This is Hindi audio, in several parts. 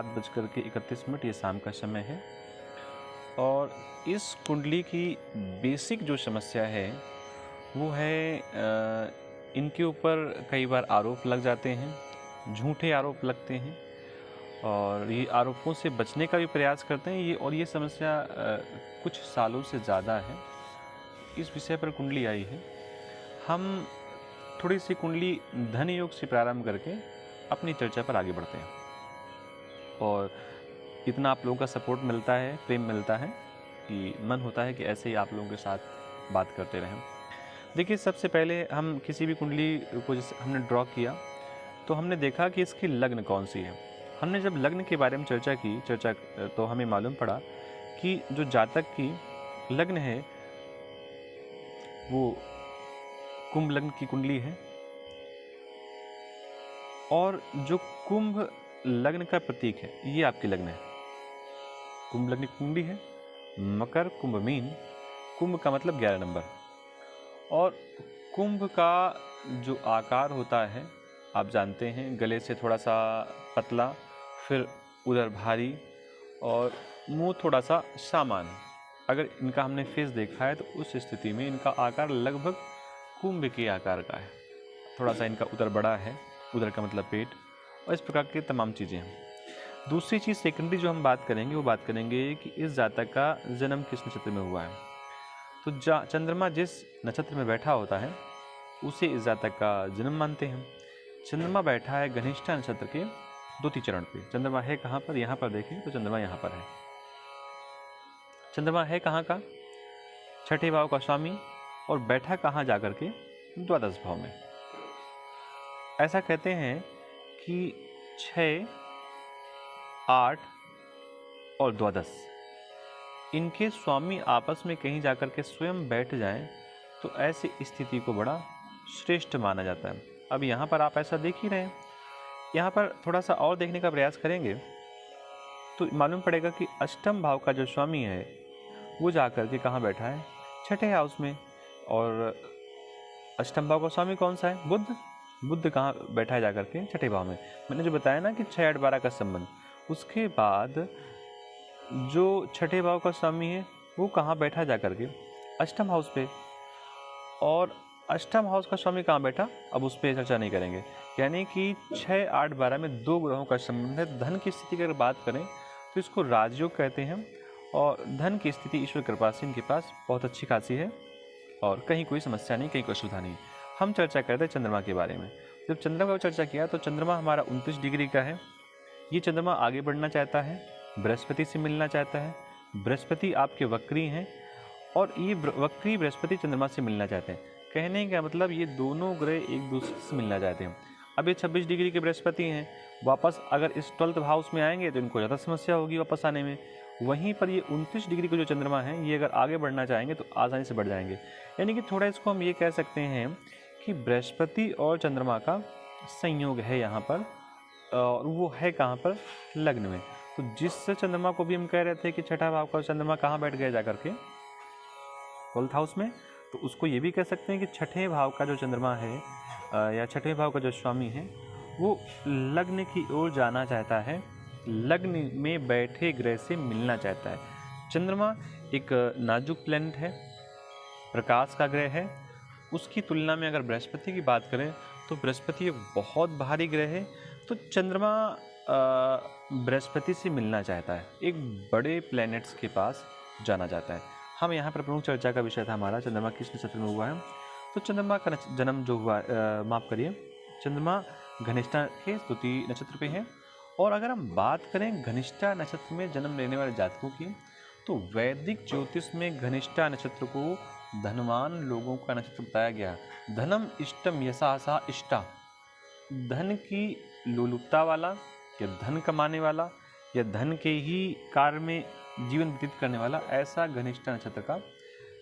7:31 ये शाम का समय है और इस कुंडली की बेसिक जो समस्या है वो है इनके ऊपर कई बार आरोप लग जाते हैं, झूठे आरोप लगते हैं और ये आरोपों से बचने का भी प्रयास करते हैं ये समस्या कुछ सालों से ज़्यादा है। इस विषय पर कुंडली आई है। हम थोड़ी सी कुंडली धन योग से प्रारंभ करके अपनी चर्चा पर आगे बढ़ते हैं और इतना आप लोगों का सपोर्ट मिलता है, प्रेम मिलता है कि मन होता है कि ऐसे ही आप लोगों के साथ बात करते रहें। देखिए, सबसे पहले हम किसी भी कुंडली को जैसे हमने ड्रॉ किया तो हमने देखा कि इसकी लग्न कौन सी है। हमने जब लग्न के बारे में चर्चा तो हमें मालूम पड़ा कि जो जातक की लग्न है वो कुंभ लग्न की कुंडली है और जो कुंभ लग्न का प्रतीक है ये आपकी लग्न है। कुंभ लग्न की कुंडली है, मकर, कुंभ, मीन। कुंभ का मतलब 11 नंबर और कुंभ का जो आकार होता है आप जानते हैं, गले से थोड़ा सा पतला, फिर उधर भारी और मुंह थोड़ा सा सामान्य। अगर इनका हमने फेस देखा है तो उस स्थिति में इनका आकार लगभग कुंभ के आकार का है। थोड़ा सा इनका उधर बड़ा है, उधर का मतलब पेट, और इस प्रकार की तमाम चीज़ें हैं। दूसरी चीज़ सेकेंडरी जो हम बात करेंगे वो बात करेंगे कि इस जातक का जन्म किस नक्षत्र में हुआ है। तो चंद्रमा जिस नक्षत्र में बैठा होता है उसे इस जातक का जन्म मानते हैं। चंद्रमा बैठा है घनिष्ठा नक्षत्र के द्वितीय चरण पे। चंद्रमा है कहाँ पर? यहाँ पर देखें तो चंद्रमा यहाँ पर है। चंद्रमा है कहाँ का? छठे भाव का स्वामी और बैठा कहाँ जाकर के? द्वादश भाव में। ऐसा कहते हैं कि 6, 8 और द्वादश इनके स्वामी आपस में कहीं जाकर के स्वयं बैठ जाएं तो ऐसी स्थिति को बड़ा श्रेष्ठ माना जाता है। अब यहाँ पर आप ऐसा देख ही रहे हैं। यहाँ पर थोड़ा सा और देखने का प्रयास करेंगे तो मालूम पड़ेगा कि अष्टम भाव का जो स्वामी है वो जाकर के कहाँ बैठा है? छठे हाउस में। और अष्टम भाव का स्वामी कौन सा है? बुध। बुध कहाँ बैठा है जाकर के? छठे भाव में। मैंने जो बताया ना कि 6, 8, 12 का संबंध। उसके बाद जो छठे भाव का स्वामी है वो कहाँ बैठा जाकर के? अष्टम हाउस पे। और अष्टम हाउस का स्वामी कहाँ बैठा? अब उस पर चर्चा नहीं करेंगे। यानी कि 6, 8, 12 में 2 ग्रहों का संबंध है। धन की स्थिति की अगर बात करें तो इसको राजयोग कहते हैं और धन की स्थिति ईश्वर कृपा से इनके पास बहुत अच्छी खासी है और कहीं कोई समस्या नहीं, कहीं कोई असुविधा नहीं। हम चर्चा करते हैं चंद्रमा के बारे में। जब चंद्रमा का चर्चा किया तो चंद्रमा हमारा 29 डिग्री का है। ये चंद्रमा आगे बढ़ना चाहता है, बृहस्पति से मिलना चाहता है। बृहस्पति आपके वक्री हैं और ये वक्री बृहस्पति चंद्रमा से मिलना चाहते हैं। कहने का मतलब ये दोनों ग्रह एक दूसरे से मिलना चाहते हैं। अब ये 26 डिग्री के बृहस्पति हैं, वापस अगर इस 12th हाउस में आएंगे तो इनको ज़्यादा समस्या होगी वापस आने में। वहीं पर ये 29 डिग्री के जो चंद्रमा है ये अगर आगे बढ़ना चाहेंगे तो आसानी से बढ़ जाएंगे। यानी कि थोड़ा इसको हम ये कह सकते हैं कि बृहस्पति और चंद्रमा का संयोग है यहाँ पर और वो है कहाँ पर? लग्न में। तो जिस चंद्रमा को भी हम कह रहे थे कि छठा भाव का चंद्रमा कहाँ बैठ गया जाकर के? 12th हाउस में। तो उसको ये भी कह सकते हैं कि छठे भाव का जो चंद्रमा है या छठे भाव का जो स्वामी है वो लग्न की ओर जाना चाहता है, लग्न में बैठे ग्रह से मिलना चाहता है। चंद्रमा एक नाजुक प्लैनेट है, प्रकाश का ग्रह है। उसकी तुलना में अगर बृहस्पति की बात करें तो बृहस्पति एक बहुत भारी ग्रह है। तो चंद्रमा बृहस्पति से मिलना चाहता है, एक बड़े प्लैनेट्स के पास जाना चाहता है। हम यहाँ पर प्रमुख चर्चा का विषय था हमारा चंद्रमा किस नक्षत्र में हुआ है। तो चंद्रमा का जन्म जो हुआ, माफ़ करिए, चंद्रमा घनिष्ठा के द्वितीय नक्षत्र पे है। और अगर हम बात करें घनिष्ठा नक्षत्र में जन्म लेने वाले जातकों की तो वैदिक ज्योतिष में घनिष्ठा नक्षत्र को धनवान लोगों का नक्षत्र बताया गया। धनम इष्टम यशासा इष्टा, धन की लोलुपता वाला या धन कमाने वाला या धन के ही कार्य में जीवन व्यतीत करने वाला, ऐसा घनिष्ठा नक्षत्र का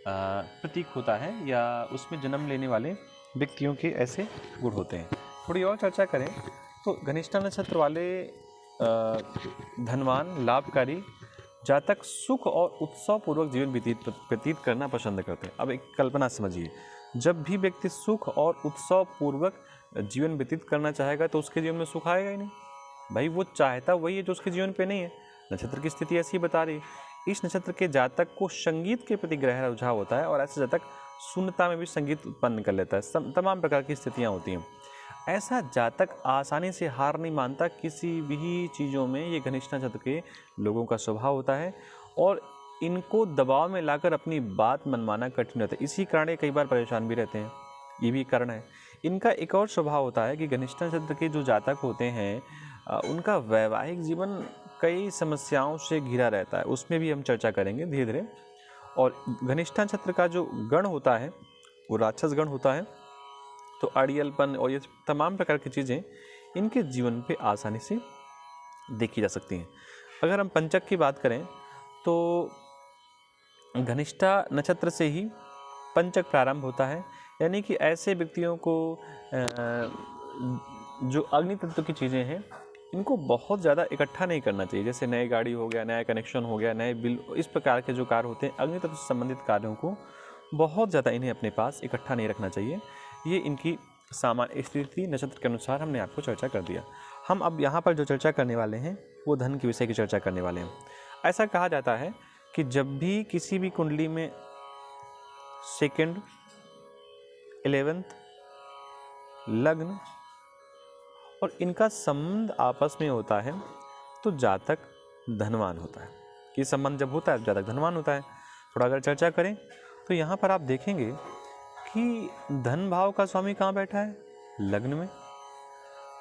प्रतीक होता है या उसमें जन्म लेने वाले व्यक्तियों के ऐसे गुण होते हैं। थोड़ी और चर्चा करें तो घनिष्ठा नक्षत्र वाले धनवान, लाभकारी जातक सुख और उत्सव पूर्वक जीवन व्यतीत करना पसंद करते हैं। अब एक कल्पना समझिए, जब भी व्यक्ति सुख और उत्सव पूर्वक जीवन व्यतीत करना चाहेगा तो उसके जीवन में सुख आएगा ही नहीं। भाई वो चाहता वही है जो उसके जीवन पे नहीं है। नक्षत्र की स्थिति ऐसी बता रही है। इस नक्षत्र के जातक को संगीत के प्रति गहरा रुझाव होता है और ऐसे जातक शून्यता में भी संगीत उत्पन्न कर लेता है। तमाम प्रकार की स्थितियाँ होती हैं। ऐसा जातक आसानी से हार नहीं मानता किसी भी चीज़ों में। ये घनिष्ठ नक्षत्र के लोगों का स्वभाव होता है और इनको दबाव में लाकर अपनी बात मनवाना कठिन रहता है। इसी कारण ये कई बार परेशान भी रहते हैं, ये भी कारण है। इनका एक और स्वभाव होता है कि घनिष्ठ नक्षत्र के जो जातक होते हैं उनका वैवाहिक जीवन कई समस्याओं से घिरा रहता है। उसमें भी हम चर्चा करेंगे धीरे धीरे। और घनिष्ठ नक्षत्र का जो गण होता है वो राक्षस गण होता है। तो अड़ियलपन और ये तमाम प्रकार की चीज़ें इनके जीवन पे आसानी से देखी जा सकती हैं। अगर हम पंचक की बात करें तो घनिष्ठा नक्षत्र से ही पंचक प्रारंभ होता है। यानी कि ऐसे व्यक्तियों को जो अग्नि तत्व की चीज़ें हैं इनको बहुत ज़्यादा इकट्ठा नहीं करना चाहिए। जैसे नए गाड़ी हो गया, नया कनेक्शन हो गया, नए बिल, इस प्रकार के जो कार्य होते हैं अग्नि तत्व से संबंधित कार्यों को बहुत ज़्यादा इन्हें अपने पास इकट्ठा नहीं रखना चाहिए। ये इनकी सामान्य स्थिति नक्षत्र के अनुसार हमने आपको चर्चा कर दिया। हम अब यहाँ पर जो चर्चा करने वाले हैं वो धन के विषय की चर्चा करने वाले हैं। ऐसा कहा जाता है कि जब भी किसी भी कुंडली में 2nd, 11th लग्न और इनका संबंध आपस में होता है तो जातक धनवान होता है। ये संबंध जब होता है जातक धनवान होता है। थोड़ा अगर चर्चा करें तो यहाँ पर आप देखेंगे कि धन भाव का स्वामी कहाँ बैठा है? लग्न में।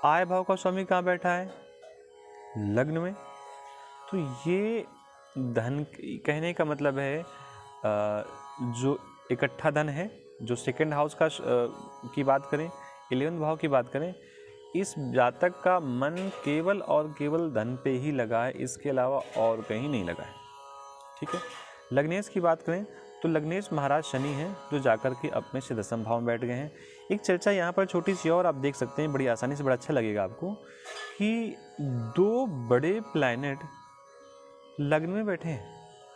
आय भाव का स्वामी कहाँ बैठा है? लग्न में। तो ये धन कहने का मतलब है जो इकट्ठा धन है, जो 2nd हाउस का की बात करें, 11वें भाव की बात करें, इस जातक का मन केवल और केवल धन पे ही लगा है, इसके अलावा और कहीं नहीं लगा है। ठीक है। लग्नेश की बात करें तो लग्नेश महाराज शनि हैं जो जाकर के अपने से 10वें भाव में बैठ गए हैं। एक चर्चा यहाँ पर छोटी सी और आप देख सकते हैं, बड़ी आसानी से, बड़ा अच्छा लगेगा आपको, कि 2 बड़े प्लैनेट लग्न में बैठे हैं।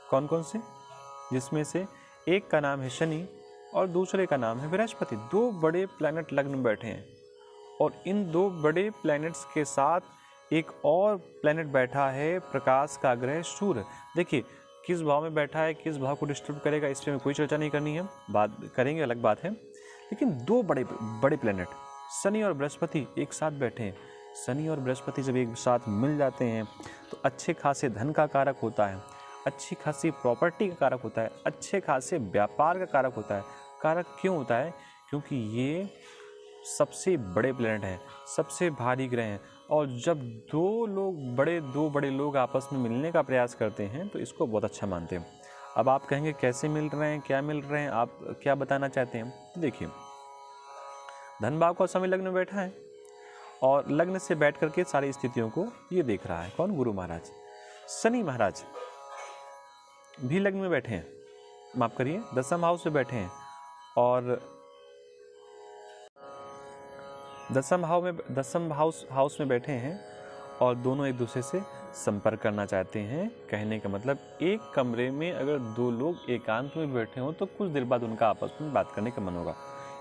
कौन कौन से? जिसमें से एक का नाम है शनि और दूसरे का नाम है बृहस्पति। 2 बड़े प्लैनेट लग्न में बैठे हैं और इन 2 बड़े प्लैनेट्स के साथ एक और प्लैनेट बैठा है, प्रकाश का ग्रह सूर्य। देखिए किस भाव में बैठा है, किस भाव को डिस्टर्ब करेगा, इस पर कोई चर्चा नहीं करनी है, बात करेंगे, अलग बात है। लेकिन 2 बड़े प्लैनेट शनि और बृहस्पति एक साथ बैठे हैं। शनि और बृहस्पति जब एक साथ मिल जाते हैं तो अच्छे खासे धन का कारक होता है, अच्छी खासी प्रॉपर्टी का कारक होता है, अच्छे खासे व्यापार का कारक होता है। कारक क्यों होता है? क्योंकि ये सबसे बड़े प्लैनेट हैं, सबसे भारी ग्रह हैं। और जब 2 बड़े लोग आपस में मिलने का प्रयास करते हैं तो इसको बहुत अच्छा मानते हैं। अब आप कहेंगे कैसे मिल रहे हैं, क्या मिल रहे हैं, आप क्या बताना चाहते हैं? तो देखिए, धन भाव का समय लग्न में बैठा है और लग्न से बैठ करके सारी स्थितियों को ये देख रहा है। कौन? गुरु महाराज। शनि महाराज भी लग्न में बैठे हैं, माफ करिए 10वें हाउस में बैठे हैं और 10वें हाउस में बैठे हैं और दोनों एक दूसरे से संपर्क करना चाहते हैं। कहने का मतलब एक कमरे में अगर 2 लोग एकांत में बैठे हों तो कुछ देर बाद उनका आपस में बात करने का मन होगा।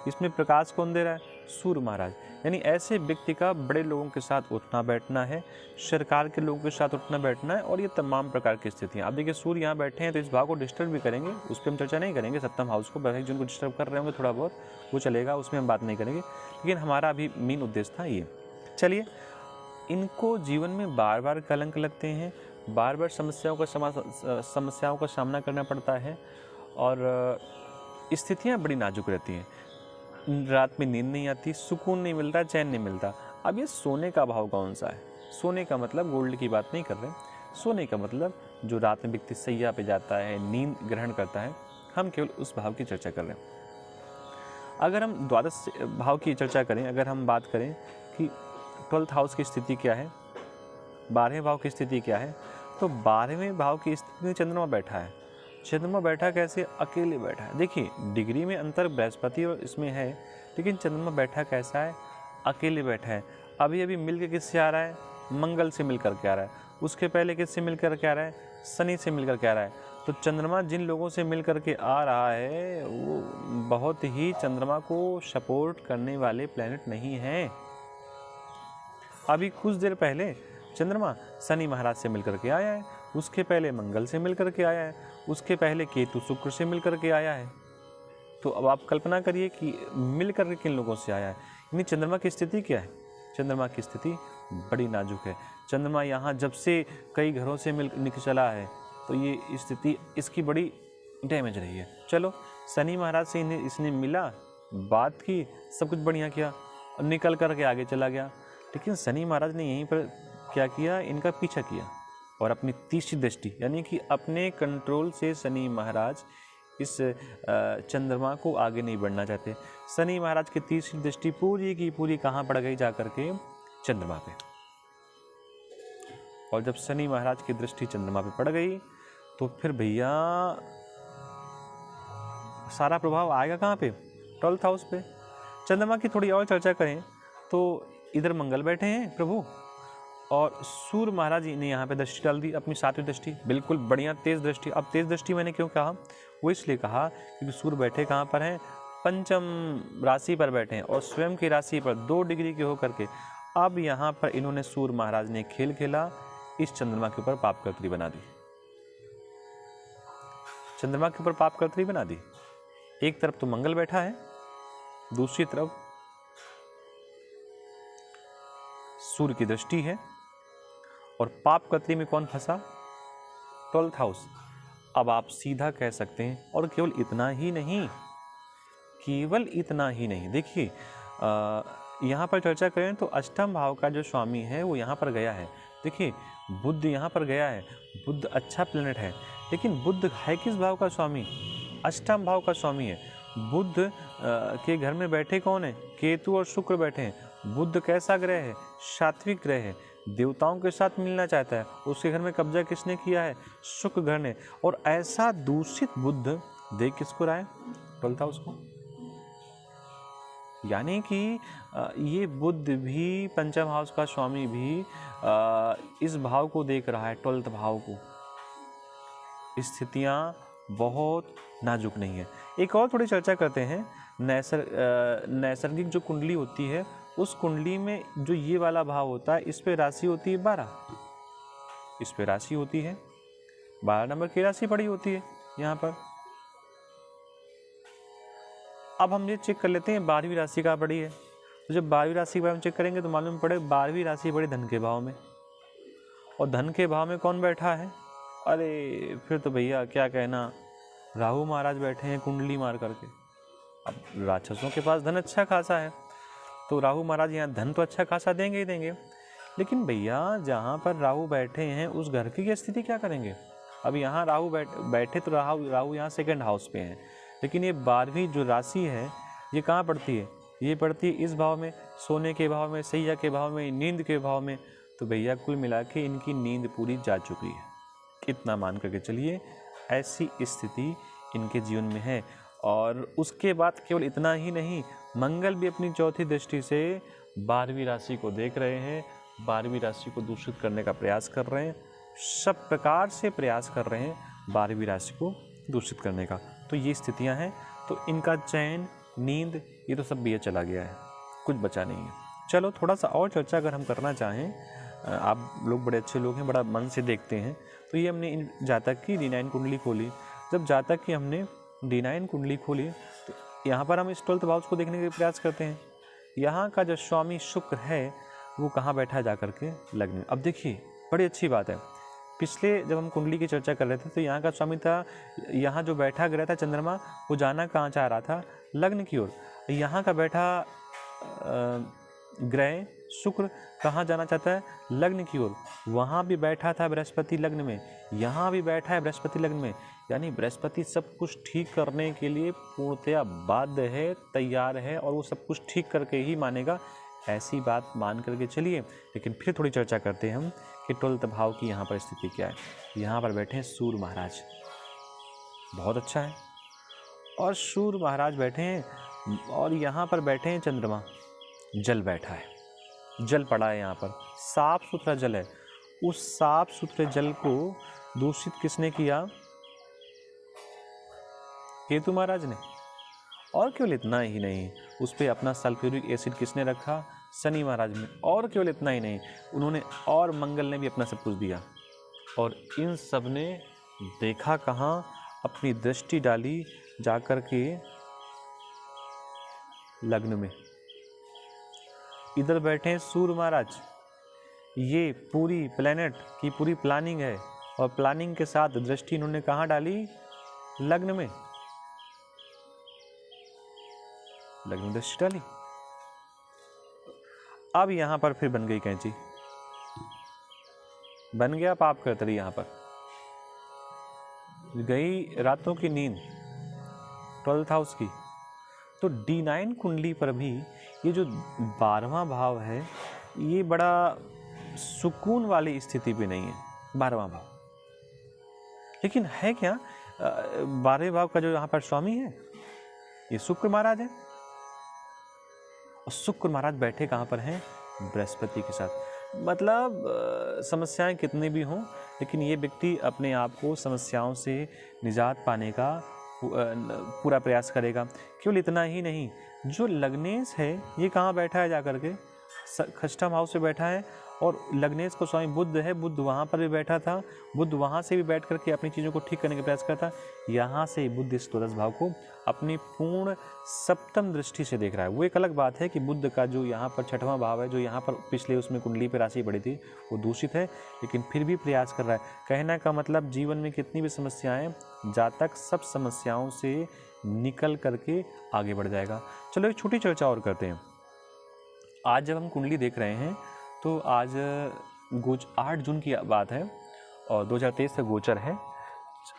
इसमें प्रकाश कौन दे रहा है? सूर्य महाराज। यानी ऐसे व्यक्ति का बड़े लोगों के साथ उठना बैठना है, सरकार के लोगों के साथ उठना बैठना है और ये तमाम प्रकार की स्थितियाँ। अब देखिए सूर्य यहाँ बैठे हैं तो इस भाव को डिस्टर्ब भी करेंगे, उस पर हम चर्चा नहीं करेंगे। 7वें हाउस को वैवाहिक जिनको डिस्टर्ब कर रहे होंगे थोड़ा बहुत वो चलेगा, उसमें हम बात नहीं करेंगे। लेकिन हमारा अभी मेन उद्देश्य था ये। चलिए, इनको जीवन में बार बार कलंक लगते हैं, बार बार समस्याओं का सामना करना पड़ता है और स्थितियाँ बड़ी नाजुक रहती हैं। रात में नींद नहीं आती, सुकून नहीं मिलता, चैन नहीं मिलता। अब ये सोने का भाव कौन सा है? सोने का मतलब गोल्ड की बात नहीं कर रहे, सोने का मतलब जो रात में व्यक्ति सैया पे जाता है, नींद ग्रहण करता है, हम केवल उस भाव की चर्चा कर रहे हैं। अगर हम द्वादश भाव की चर्चा करें, अगर हम बात करें कि 12th हाउस की स्थिति क्या है, 12वें भाव की स्थिति क्या है, तो 12वें भाव की स्थिति में चंद्रमा बैठा है। चंद्रमा बैठा कैसे? अकेले बैठा है। देखिए डिग्री में अंतर बृहस्पति और इसमें है, लेकिन चंद्रमा बैठा कैसा है? अकेले बैठा है। अभी अभी मिल के किससे आ रहा है? मंगल से मिल कर के आ रहा है। उसके पहले किससे मिल कर के आ रहा है? शनि से मिल कर के आ रहा है। तो चंद्रमा जिन लोगों से मिल कर के आ रहा है वो बहुत ही चंद्रमा को सपोर्ट करने वाले प्लैनेट नहीं हैं। अभी कुछ देर पहले चंद्रमा शनि महाराज से मिलकर के आया है, उसके पहले मंगल से मिलकर के आया है, उसके पहले केतु शुक्र से मिलकर के आया है। तो अब आप कल्पना करिए कि मिलकर के किन लोगों से आया है। यानी चंद्रमा की स्थिति क्या है? चंद्रमा की स्थिति बड़ी नाजुक है। चंद्रमा यहाँ जब से कई घरों से मिल चला है तो ये स्थिति इसकी बड़ी डैमेज रही है। चलो शनि महाराज से इसने मिला, बात की, सब कुछ बढ़िया किया, निकल कर के आगे चला गया। लेकिन शनि महाराज ने यहीं पर क्या किया, इनका पीछा किया और अपनी तीसरी दृष्टि यानी कि अपने कंट्रोल से शनि महाराज इस चंद्रमा को आगे नहीं बढ़ना चाहते। शनि महाराज की तीसरी दृष्टि पूरी की पूरी कहाँ पड़ गई? जाकर के चंद्रमा पे। और जब शनि महाराज की दृष्टि चंद्रमा पे पड़ गई तो फिर भैया सारा प्रभाव आएगा कहाँ पे? 12th हाउस पे। चंद्रमा की थोड़ी और चर्चा करें तो इधर मंगल बैठे हैं प्रभु, और सूर्य महाराज जी ने यहाँ पे दृष्टि डाल दी, अपनी 7वीं दृष्टि, बिल्कुल बढ़िया तेज दृष्टि। अब तेज दृष्टि मैंने क्यों कहा? वो इसलिए कहा क्योंकि सूर्य बैठे कहाँ पर हैं? पंचम राशि पर बैठे हैं और स्वयं की राशि पर 2 डिग्री के होकर के अब यहाँ पर इन्होंने सूर्य महाराज ने खेल खेला, इस चंद्रमा के ऊपर पापकर्त्री बना दी। चंद्रमा के ऊपर पापकर्त्री बना दी। एक तरफ तो मंगल बैठा है, दूसरी तरफ सूर्य की दृष्टि है, और पापकर्त्री में कौन फंसा? 12th house. अब आप सीधा कह सकते हैं, और केवल इतना ही नहीं, केवल इतना ही नहीं, देखिए यहाँ पर चर्चा करें तो अष्टम भाव का जो स्वामी है वो यहाँ पर गया है। देखिए बुध यहाँ पर गया है, बुध अच्छा प्लेनेट है, लेकिन बुध है किस भाव का स्वामी? अष्टम भाव का स्वामी है। बुध के घर में बैठे कौन है? केतु और शुक्र बैठे हैं। बुध कैसा ग्रह है? सात्विक ग्रह है, देवताओं के साथ मिलना चाहता है। उसके घर में कब्जा किसने किया है? शुक्र ग्रह ने। और ऐसा दूषित बुध देख किसको रहा है? 12th हाउस को। यानी कि ये बुध भी, पंचम हाउस का स्वामी भी इस भाव को देख रहा है, 12th भाव को। स्थितियाँ बहुत नाजुक नहीं है। एक और थोड़ी चर्चा करते हैं। नैसर्गिक जो कुंडली होती है, उस कुंडली में जो ये वाला भाव होता है, इस पे राशि होती है 12, इस पे राशि होती है 12 नंबर की राशि पड़ी होती है यहाँ पर। अब हम ये चेक कर लेते हैं 12वीं राशि कहाँ पड़ी है। तो जब 12वीं राशि के बारे में चेक करेंगे तो मालूम पड़े 12वीं राशि पड़ी धन के भाव में, और धन के भाव में कौन बैठा है? अरे फिर तो भैया क्या कहना, राहु महाराज बैठे हैं कुंडली मार करके। अब राक्षसों के पास धन अच्छा खासा है, तो राहु महाराज यहाँ धन तो अच्छा खासा देंगे ही देंगे, लेकिन भैया जहाँ पर राहु बैठे हैं उस घर की स्थिति क्या करेंगे? अब यहाँ राहु बैठे तो राहु यहाँ 2nd हाउस पे हैं, लेकिन ये 12वीं जो राशि है ये कहाँ पड़ती है? ये पड़ती है इस भाव में, सोने के भाव में, सैया के भाव में, नींद के भाव में। तो भैया कुल मिला के इनकी नींद पूरी जा चुकी है। कितना मान करके चलिए, ऐसी स्थिति इनके जीवन में है। और उसके बाद केवल इतना ही नहीं, मंगल भी अपनी चौथी दृष्टि से 12वीं राशि को देख रहे हैं, 12वीं राशि को दूषित करने का प्रयास कर रहे हैं, सब प्रकार से प्रयास कर रहे हैं 12वीं राशि को दूषित करने का। तो ये स्थितियां हैं। तो इनका चैन, नींद, ये तो सब भी चला गया है, कुछ बचा नहीं है। चलो थोड़ा सा और चर्चा अगर हम करना चाहें, आप लोग बड़े अच्छे लोग हैं, बड़ा मन से देखते हैं। तो ये हमने इन जातक की D9 कुंडली खोली। जब जातक की हमने D9 कुंडली खोली तो यहाँ पर हम इस 12th हाउस को देखने का प्रयास करते हैं। यहाँ का जो स्वामी शुक्र है वो कहाँ बैठा है? जाकर के लग्न। अब देखिए बड़ी अच्छी बात है, पिछले जब हम कुंडली की चर्चा कर रहे थे तो यहाँ का स्वामी था, यहाँ जो बैठा ग्रह था चंद्रमा, वो जाना कहाँ चाह रहा था? लग्न की ओर। यहाँ का बैठा ग्रह शुक्र कहाँ जाना चाहता है? लग्न की ओर। वहाँ भी बैठा था बृहस्पति लग्न में, यहाँ भी बैठा है बृहस्पति लग्न में। यानी बृहस्पति सब कुछ ठीक करने के लिए पूर्णतया बाध्य है, तैयार है, और वो सब कुछ ठीक करके ही मानेगा, ऐसी बात मान करके चलिए। लेकिन फिर थोड़ी चर्चा करते हैं हम कि 12th भाव की यहाँ पर स्थिति क्या है। यहाँ पर बैठे हैं सूर्य महाराज, बहुत अच्छा है, और सूर्य महाराज बैठे हैं, और यहाँ पर बैठे हैं चंद्रमा, जल बैठा है, जल पड़ा है यहाँ पर, साफ सुथरा जल है। उस साफ सुथरे जल को दूषित किसने किया? केतु महाराज ने। और केवल इतना ही नहीं, उस पर अपना सल्फ्यूरिक एसिड किसने रखा? शनि महाराज में। और केवल इतना ही नहीं, उन्होंने और मंगल ने भी अपना सब कुछ दिया। और इन सब ने देखा कहाँ, अपनी दृष्टि डाली जाकर के लग्न में। इधर बैठे सूर्य महाराज, ये पूरी प्लेनेट की पूरी प्लानिंग है, और प्लानिंग के साथ दृष्टि इन्होंने कहाँ डाली? लग्न में। लग्न में दृष्टि डाली। अब यहां पर फिर बन गई कैंची, बन गया पाप कर्तरी। यहां पर गई रातों की नींद 12th हाउस की। तो D9 कुंडली पर भी ये जो 12वां भाव है, ये बड़ा सुकून वाली स्थिति भी नहीं है 12वां भाव। लेकिन है क्या? 12वें भाव का जो यहाँ पर स्वामी है ये शुक्र महाराज है, और शुक्र महाराज बैठे कहाँ पर हैं? बृहस्पति के साथ। मतलब समस्याएं कितनी भी हों, लेकिन ये व्यक्ति अपने आप को समस्याओं से निजात पाने का पूरा प्रयास करेगा। केवल इतना ही नहीं, जो लग्नेश है ये कहाँ बैठा है? जाकर के षष्ठम हाउस में बैठा है, और लग्नेश को स्वामी बुध है, बुध वहाँ पर भी बैठा था। बुध वहाँ से भी बैठ करके अपनी चीज़ों को ठीक करने का प्रयास करता। यहाँ से बुध इस 12th भाव को अपनी पूर्ण सप्तम दृष्टि से देख रहा है। वो एक अलग बात है कि बुध का जो यहाँ पर 6वां भाव है, जो यहाँ पर पिछले उसमें कुंडली पर राशि पड़ी थी, वो दूषित है, लेकिन फिर भी प्रयास कर रहा है। कहने का मतलब जीवन में कितनी भी समस्याएं, जातक सब समस्याओं से निकल करके आगे बढ़ जाएगा। चलो एक छोटी चर्चा और करते हैं। आज जब हम कुंडली देख रहे हैं तो आज 8 जून की बात है और 2023 का गोचर है।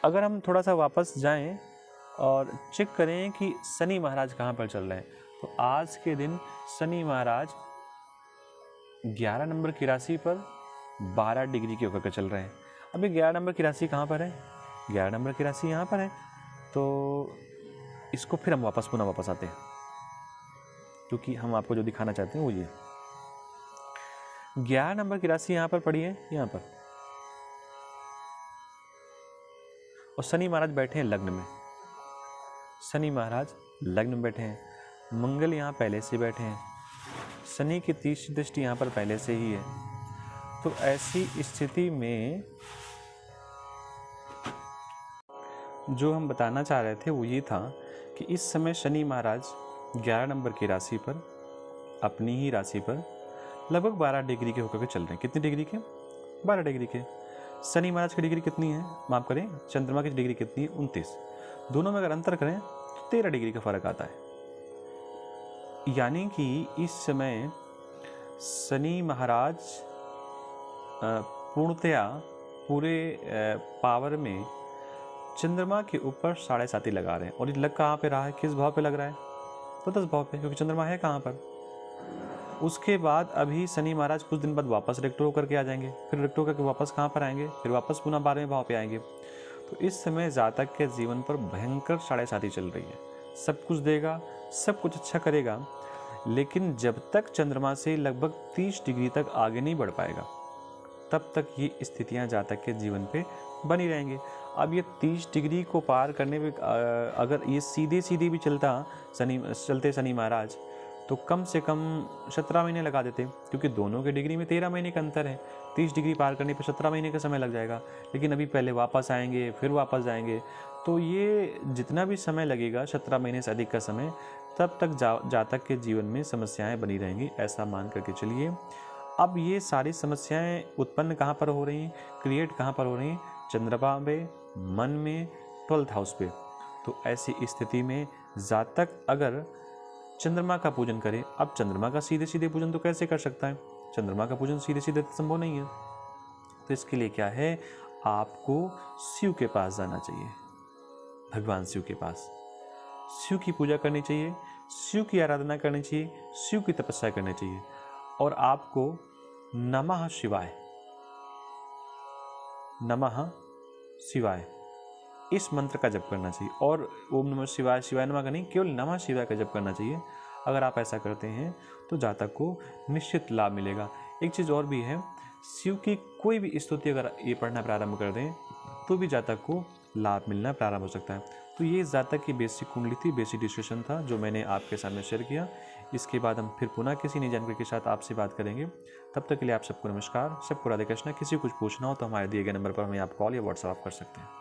अगर हम थोड़ा सा वापस जाएं और चेक करें कि शनि महाराज कहाँ पर चल रहे हैं, तो आज के दिन शनि महाराज 11 नंबर की राशि पर 12 डिग्री के होकर चल रहे हैं। अभी 11 नंबर की राशि कहाँ पर है? 11 नंबर की राशि यहाँ पर है। तो इसको फिर हम पुनः वापस आते हैं, क्योंकि हम आपको जो दिखाना चाहते हैं वो ये 11 नंबर की राशि यहाँ पर पड़ी है, यहाँ पर, और शनि महाराज बैठे हैं लग्न में। शनि महाराज लग्न में बैठे हैं, मंगल यहाँ पहले से बैठे हैं, शनि की तीसरी दृष्टि यहाँ पर पहले से ही है। तो ऐसी स्थिति में जो हम बताना चाह रहे थे वो ये था कि इस समय शनि महाराज 11 नंबर की राशि पर, अपनी ही राशि पर लगभग 12 डिग्री के होकर के चल रहे हैं। कितनी डिग्री के? 12 डिग्री के। शनि महाराज की डिग्री कितनी है? माफ करें, चंद्रमा की डिग्री कितनी है? 29। दोनों में अगर अंतर करें तो 13 डिग्री का फर्क आता है। यानी कि इस समय शनि महाराज पूर्णतया पूरे पावर में चंद्रमा के ऊपर 7.5 लगा रहे हैं। और ये लग कहाँ पे रहा है? किस भाव पे लग रहा है? तो 10 भाव पे, क्योंकि चंद्रमा है कहाँ पर। उसके बाद अभी शनि महाराज कुछ दिन बाद वापस रेक्टो होकर के आ जाएंगे, फिर रेक्टो करके वापस कहाँ पर आएंगे? फिर वापस पुनः 12वें भाव पे आएंगे। तो इस समय जातक के जीवन पर भयंकर 7.5 चल रही है। सब कुछ देगा, सब कुछ अच्छा करेगा, लेकिन जब तक चंद्रमा से लगभग 30 डिग्री तक आगे नहीं बढ़ पाएगा, तब तक ये स्थितियाँ जातक के जीवन पे बनी रहेंगी। अब ये 30 डिग्री को पार करने में अगर ये सीधे सीधे भी चलते शनि महाराज, तो कम से कम 17 महीने लगा देते, क्योंकि दोनों के डिग्री में 13 महीने का अंतर है। 30 डिग्री पार करने पर 17 महीने का समय लग जाएगा, लेकिन अभी पहले वापस आएंगे फिर वापस जाएंगे। तो ये जितना भी समय लगेगा, 17 महीने से अधिक का समय, तब तक जातक के जीवन में समस्याएं बनी रहेंगी, ऐसा मान करके चलिए। अब ये सारी समस्याएं उत्पन्न कहाँ पर हो रही हैं, क्रिएट कहाँ पर हो रही हैं? चंद्रमा पे, मन में, 12th हाउस पे। तो ऐसी स्थिति में जातक अगर चंद्रमा का पूजन करे, अब चंद्रमा का सीधे सीधे पूजन तो कैसे कर सकता है? चंद्रमा का पूजन सीधे सीधे तो संभव नहीं है। तो इसके लिए क्या है? आपको शिव के पास जाना चाहिए, भगवान शिव के पास। शिव की पूजा करनी चाहिए, शिव की आराधना करनी चाहिए, शिव की तपस्या करनी चाहिए, और आपको नमः शिवाय, नमः शिवाय इस मंत्र का जप करना चाहिए। और ओम नमः शिवाय, शिवाय नमः का नहीं, केवल नमः शिवाय का जप करना चाहिए। अगर आप ऐसा करते हैं तो जातक को निश्चित लाभ मिलेगा। एक चीज़ और भी है, शिव की कोई भी स्तुति अगर ये पढ़ना प्रारंभ कर दें तो भी जातक को लाभ मिलना प्रारंभ हो सकता है। तो ये जातक की बेसिक कुंडली थी, बेसिक डिस्कशन था जो मैंने आपके सामने शेयर किया। इसके बाद हम फिर पुनः किसी नई जानकारी के साथ आपसे बात करेंगे। तब तक के लिए आप सबको नमस्कार, सबको राधे कृष्ण। किसी कुछ पूछना हो तो हमारे दिए गए नंबर पर हमें आप कॉल या व्हाट्सएप कर सकते हैं।